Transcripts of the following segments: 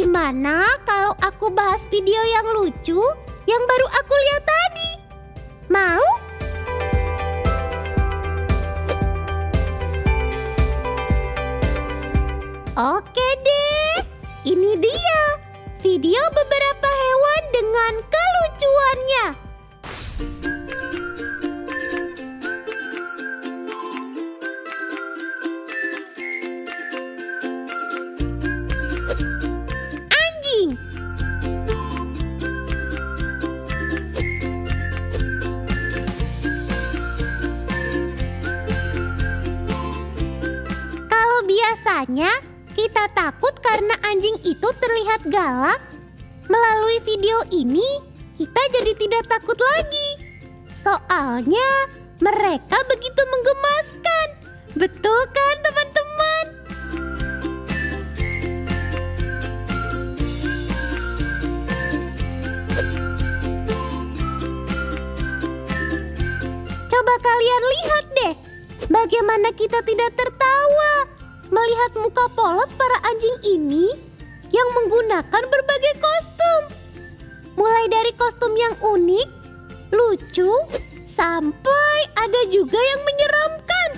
Gimana kalau aku bahas video yang lucu yang baru aku lihat tadi? Mau? Oke deh, ini dia video beberapa hewan dengan kelucuannya. Anjing. Kalau biasanya kita takut karena anjing itu terlihat galak, melalui video ini kita jadi tidak takut lagi. Soalnya mereka begitu menggemaskan. Betul kan teman-teman? Coba kalian lihat deh, bagaimana kita tidak tertawa melihat muka polos para anjing ini yang menggunakan berbagai kostum. Mulai dari kostum yang unik, lucu, sampai ada juga yang menyeramkan.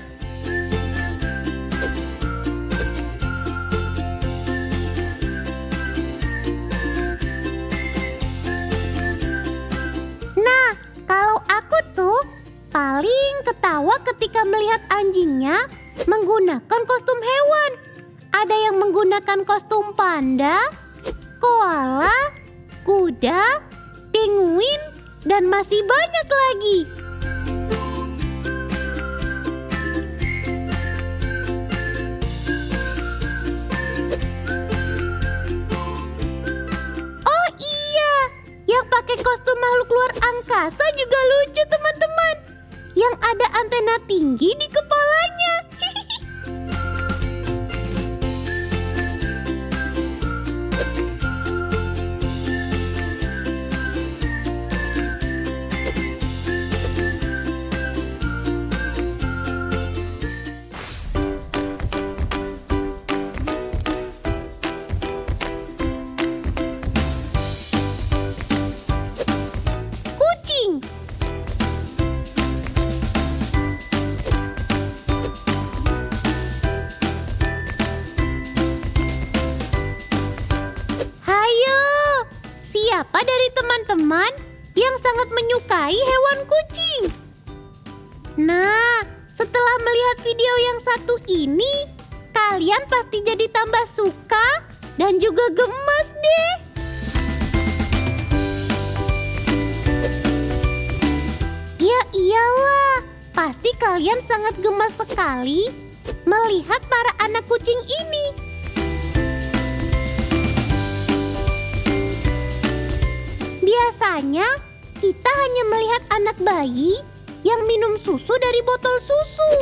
Nah, kalau aku tuh paling ketawa ketika melihat anjingnya menggunakan kostum hewan. Ada yang menggunakan kostum panda, koala, kuda, penguin, dan masih banyak lagi. Oh iya, yang pakai kostum makhluk luar angkasa juga lucu teman-teman. Yang ada antena tinggi di kepalanya. Kucing. Hayo, siapa dari teman-teman yang sangat menyukai hewan kucing? Nah, setelah melihat video yang satu ini, kalian pasti jadi tambah suka dan juga gemas deh. Ya iyalah, pasti kalian sangat gemas sekali melihat para anak kucing ini. Biasanya kita hanya melihat anak bayi yang minum susu dari botol susu.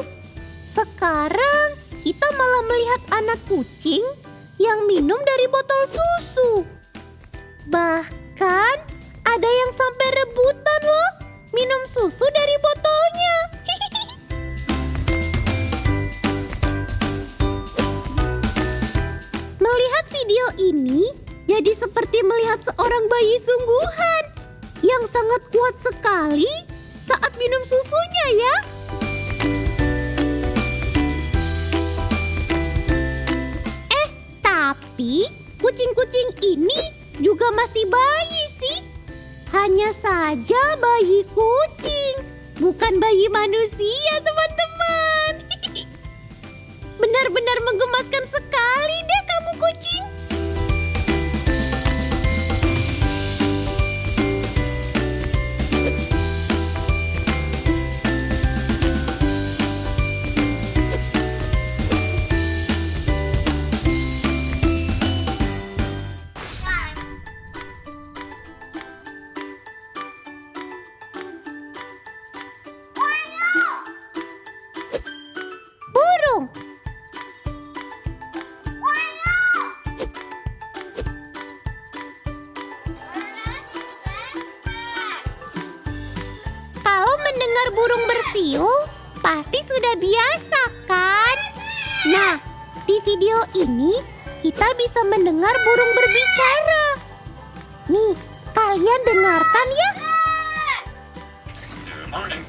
Sekarang kita malah melihat anak kucing yang minum dari botol susu. Bahkan ada yang sampai rebutan loh minum susu dari botolnya. Melihat video ini jadi seperti melihat seorang bayi sungguhan yang sangat kuat sekali saat minum susunya ya. Tapi kucing-kucing ini juga masih bayi sih. Hanya saja bayi kucing, bukan bayi manusia teman-teman. Benar-benar menggemaskan sekali deh kamu kucing. Burung. Kalau mendengar burung bersiul, pasti sudah biasa kan? Nah, di video ini kita bisa mendengar burung berbicara. Nih, kalian dengarkan ya. Good morning.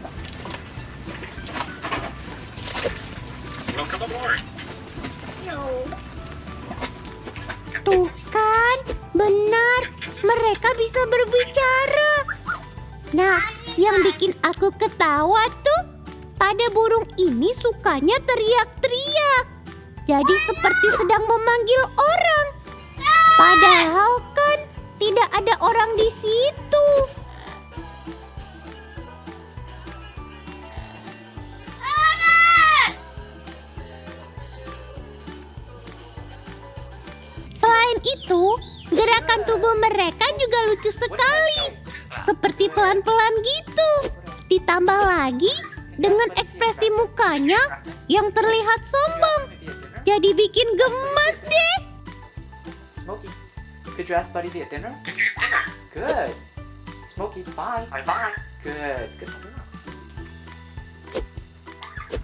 Welcome aboard. Tuh kan, benar. Mereka bisa berbicara. Nah, yang bikin aku ketawa tuh, pada burung ini sukanya teriak-teriak. Jadi seperti sedang memanggil orang. Padahal kan tidak ada orang di situ. Selain itu, gerakan tubuh mereka juga lucu sekali. Seperti pelan-pelan gitu. Ditambah lagi dengan ekspresi mukanya yang terlihat sombong. Jadi bikin gemas deh. Smokey, could you ask Buddy to get dinner? Good. Smokey, bye. Bye-bye. Good. Good.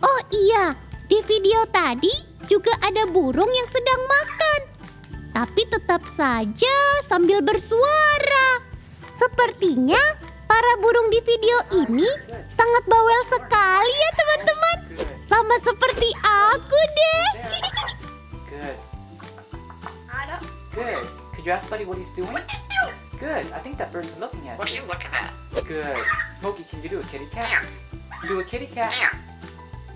Oh iya, di video tadi juga ada burung yang sedang makan. Tapi tetap saja sambil bersuara. Sepertinya para burung di video ini sangat bawel sekali ya teman-teman. Sama seperti aku deh. Good. Good. Could you ask Buddy what he's doing? Good. I think that bird's looking at What are you. you looking at? Good. Smokey, can you do a kitty cat? Do a kitty cat.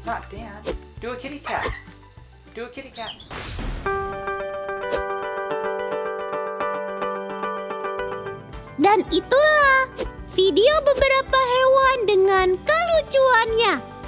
Not dance. Do a kitty cat. Do a kitty cat. Dan itulah video beberapa hewan dengan kelucuannya.